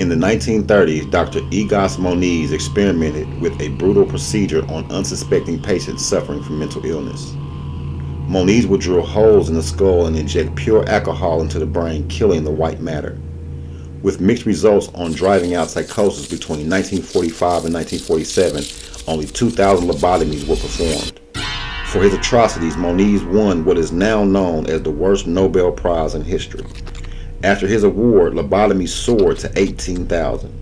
In the 1930s, Dr. Egos Moniz experimented with a brutal procedure on unsuspecting patients suffering from mental illness. Moniz would drill holes in the skull and inject pure alcohol into the brain, killing the white matter. With mixed results on driving out psychosis between 1945 and 1947, only 2,000 lobotomies were performed. For his atrocities, Moniz won what is now known as the worst Nobel Prize in history. After his award, lobotomies soared to 18,000.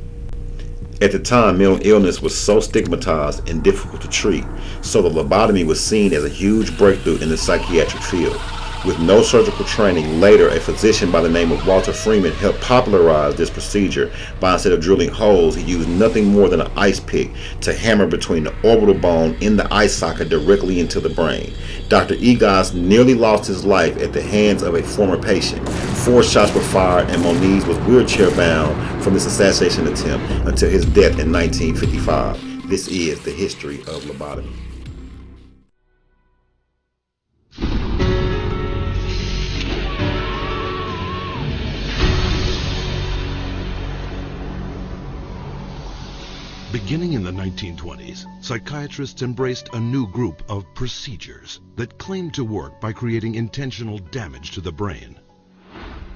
At the time, mental illness was so stigmatized and difficult to treat, so the lobotomy was seen as a huge breakthrough in the psychiatric field. With no surgical training, later a physician by the name of Walter Freeman helped popularize this procedure by, instead of drilling holes, he used nothing more than an ice pick to hammer between the orbital bone in the eye socket directly into the brain. Dr. Egos nearly lost his life at the hands of a former patient. 4 shots were fired and Moniz was wheelchair bound from this assassination attempt until his death in 1955. This is the history of lobotomy. Beginning in the 1920s, psychiatrists embraced a new group of procedures that claimed to work by creating intentional damage to the brain.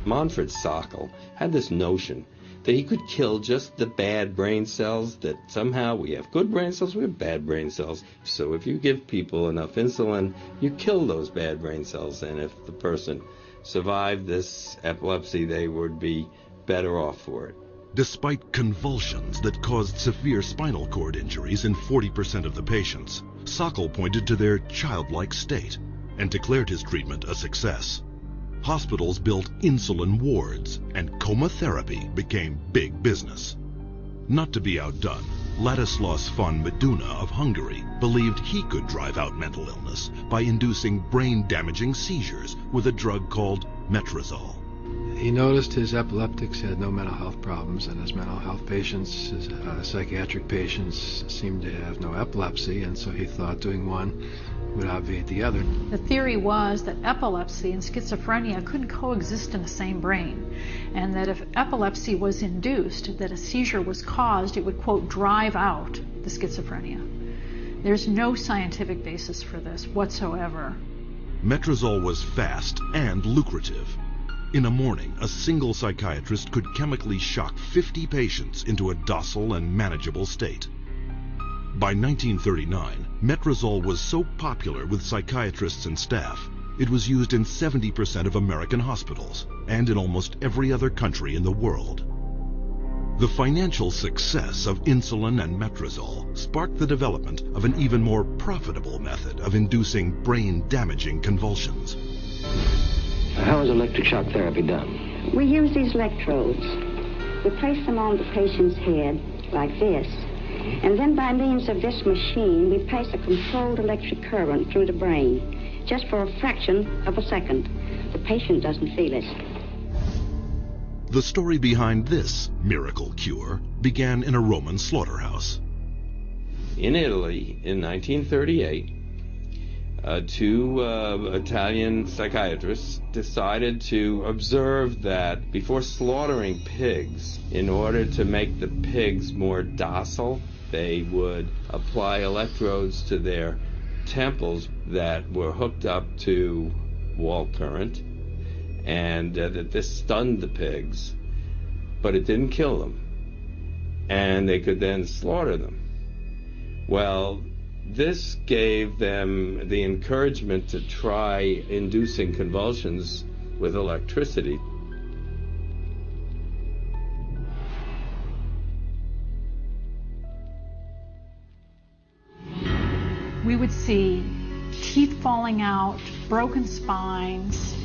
Manfred Sokal had this notion that he could kill just the bad brain cells, that somehow we have good brain cells, we have bad brain cells. So if you give people enough insulin, you kill those bad brain cells, and if the person survived this epilepsy, they would be better off for it. Despite convulsions that caused severe spinal cord injuries in 40% of the patients, Sokal pointed to their childlike state and declared his treatment a success. Hospitals built insulin wards, and coma therapy became big business. Not to be outdone, Ladislaus von Meduna of Hungary believed he could drive out mental illness by inducing brain-damaging seizures with a drug called metrazole. He noticed his epileptics had no mental health problems, and his mental health patients, his psychiatric patients, seemed to have no epilepsy, and so he thought doing one would obviate the other. The theory was that epilepsy and schizophrenia couldn't coexist in the same brain, and that if epilepsy was induced, that a seizure was caused, it would, quote, drive out the schizophrenia. There's no scientific basis for this whatsoever. Metrazole was fast and lucrative. In a morning, a single psychiatrist could chemically shock 50 patients into a docile and manageable state. By 1939, metrazole was so popular with psychiatrists and staff, it was used in 70% of American hospitals and in almost every other country in the world. The financial success of insulin and metrazole sparked the development of an even more profitable method of inducing brain-damaging convulsions. How is electric shock therapy done? We use these electrodes. We place them on the patient's head like this, and then by means of this machine, we pass a controlled electric current through the brain, just for a fraction of a second. The patient doesn't feel it. The story behind this miracle cure began in a Roman slaughterhouse. In Italy, in 1938, 2 Italian psychiatrists decided to observe that before slaughtering pigs, in order to make the pigs more docile, they would apply electrodes to their temples that were hooked up to wall current, and that this stunned the pigs, but it didn't kill them, and they could then slaughter them. Well, this gave them the encouragement to try inducing convulsions with electricity. We would see teeth falling out, broken spines,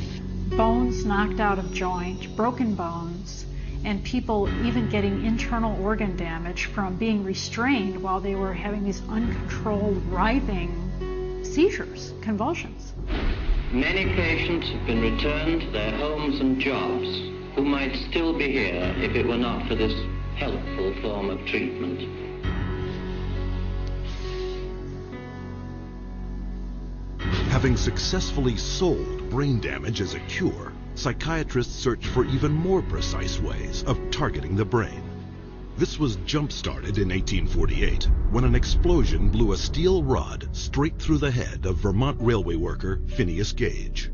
bones knocked out of joint, broken bones, and people even getting internal organ damage from being restrained while they were having these uncontrolled writhing seizures, convulsions. Many patients have been returned to their homes and jobs who might still be here if it were not for this helpful form of treatment. Having successfully sold brain damage as a cure, psychiatrists search for even more precise ways of targeting the brain. This was jump-started in 1848 when an explosion blew a steel rod straight through the head of Vermont railway worker Phineas Gage.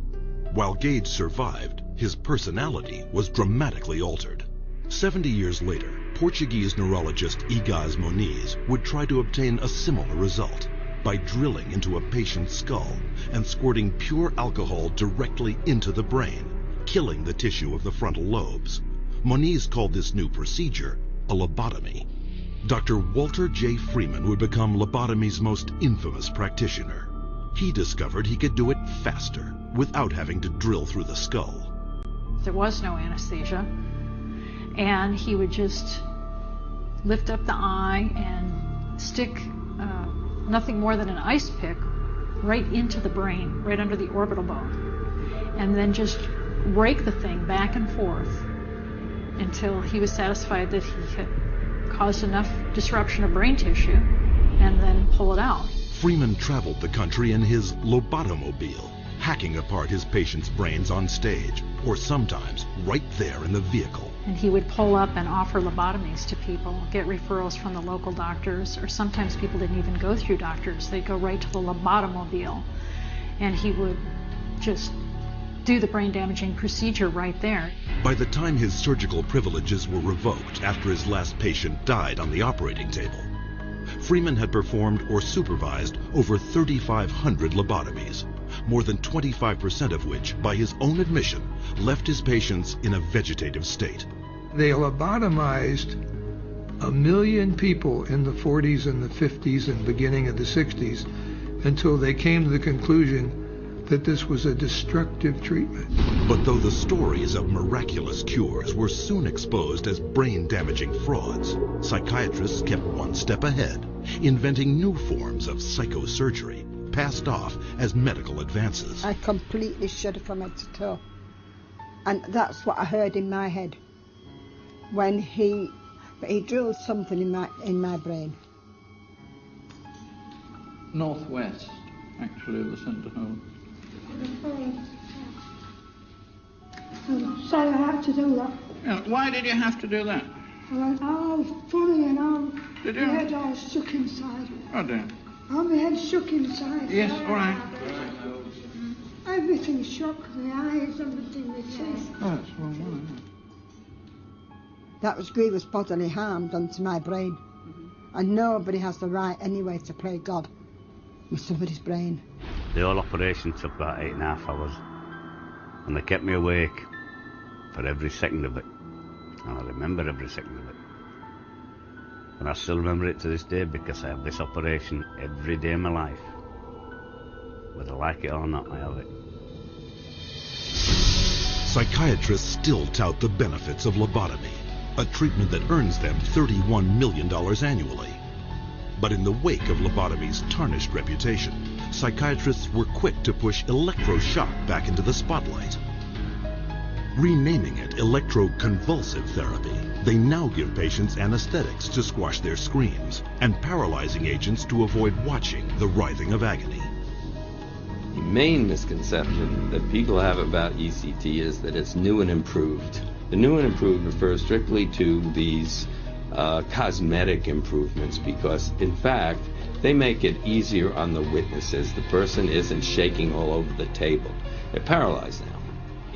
While Gage survived, his personality was dramatically altered. 70 years later, Portuguese neurologist Igaz Moniz would try to obtain a similar result by drilling into a patient's skull and squirting pure alcohol directly into the brain, killing the tissue of the frontal lobes. Moniz called this new procedure a lobotomy. Dr. Walter J. Freeman would become lobotomy's most infamous practitioner. He discovered he could do it faster, without having to drill through the skull. There was no anesthesia, and he would just lift up the eye and stick nothing more than an ice pick right into the brain, right under the orbital bone, and then just rake the thing back and forth until he was satisfied that he had caused enough disruption of brain tissue, and then pull it out. Freeman traveled the country in his Lobotomobile, hacking apart his patients' brains on stage, or sometimes right there in the vehicle. And he would pull up and offer lobotomies to people, get referrals from the local doctors, or sometimes people didn't even go through doctors. They'd go right to the Lobotomobile, and he would just do the brain-damaging procedure right there. By the time his surgical privileges were revoked after his last patient died on the operating table, Freeman had performed or supervised over 3,500 lobotomies, more than 25% of which, by his own admission, left his patients in a vegetative state. They lobotomized 1 million people in the 40s and the 50s and beginning of the 60s until they came to the conclusion that this was a destructive treatment. But though the stories of miraculous cures were soon exposed as brain-damaging frauds, psychiatrists kept one step ahead, inventing new forms of psychosurgery, passed off as medical advances. I completely shuddered from head to toe. And that's what I heard in my head when he drilled something in my brain. Northwest, actually, of the centre hole. So I had to do that. Yeah, why did you have to do that? I went all funny and all. Did you? My head all shook inside. Oh dear. All my head shook inside. Yes, all right. Everything shook, the eyes, everything, the teeth. Oh, that's wrong one. That was grievous bodily harm done to my brain. And nobody has the right anyway to play God with somebody's brain. The whole operation took about 8.5 hours, and they kept me awake for every second of it, and I remember every second of it. And I still remember it to this day because I have this operation every day of my life. Whether I like it or not, I have it. Psychiatrists still tout the benefits of lobotomy, a treatment that earns them $31 million annually. But in the wake of lobotomy's tarnished reputation, psychiatrists were quick to push electroshock back into the spotlight. Renaming it electroconvulsive therapy, they now give patients anesthetics to squash their screams and paralyzing agents to avoid watching the writhing of agony. The main misconception that people have about ECT is that it's new and improved. The new and improved refers strictly to these cosmetic improvements because, in fact, they make it easier on the witnesses. The person isn't shaking all over the table. They're paralyzed now.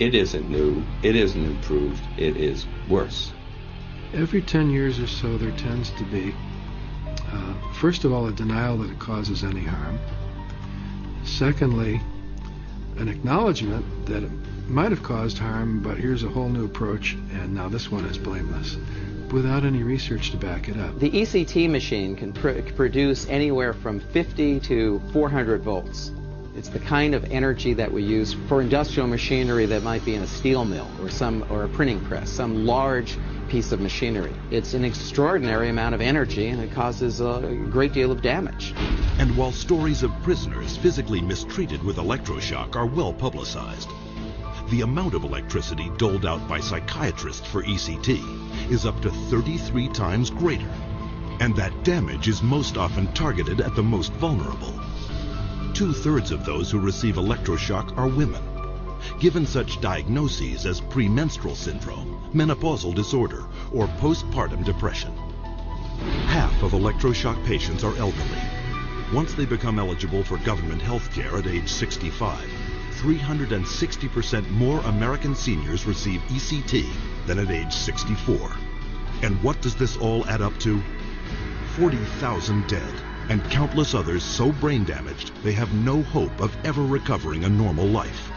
It isn't new. It isn't improved. It is worse. Every 10 years or so, there tends to be, first of all, a denial that it causes any harm. Secondly, an acknowledgement that it might have caused harm, but here's a whole new approach, and now this one is blameless, without any research to back it up. The ECT machine can produce anywhere from 50 to 400 volts. It's the kind of energy that we use for industrial machinery that might be in a steel mill or a printing press, some large piece of machinery. It's an extraordinary amount of energy, and it causes a great deal of damage. And while stories of prisoners physically mistreated with electroshock are well publicized, the amount of electricity doled out by psychiatrists for ECT is up to 33 times greater. And that damage is most often targeted at the most vulnerable. 2/3 of those who receive electroshock are women, given such diagnoses as premenstrual syndrome, menopausal disorder, or postpartum depression. Half of electroshock patients are elderly. Once they become eligible for government health care at age 65, 360% more American seniors receive ECT than at age 64. And what does this all add up to? 40,000 dead, and countless others so brain damaged they have no hope of ever recovering a normal life.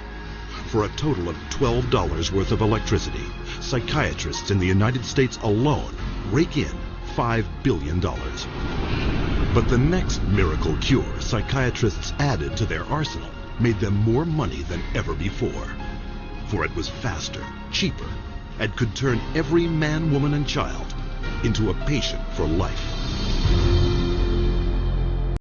For a total of $12 worth of electricity, psychiatrists in the United States alone rake in $5 billion. But the next miracle cure psychiatrists added to their arsenal made them more money than ever before. For it was faster, cheaper, and could turn every man, woman, and child into a patient for life.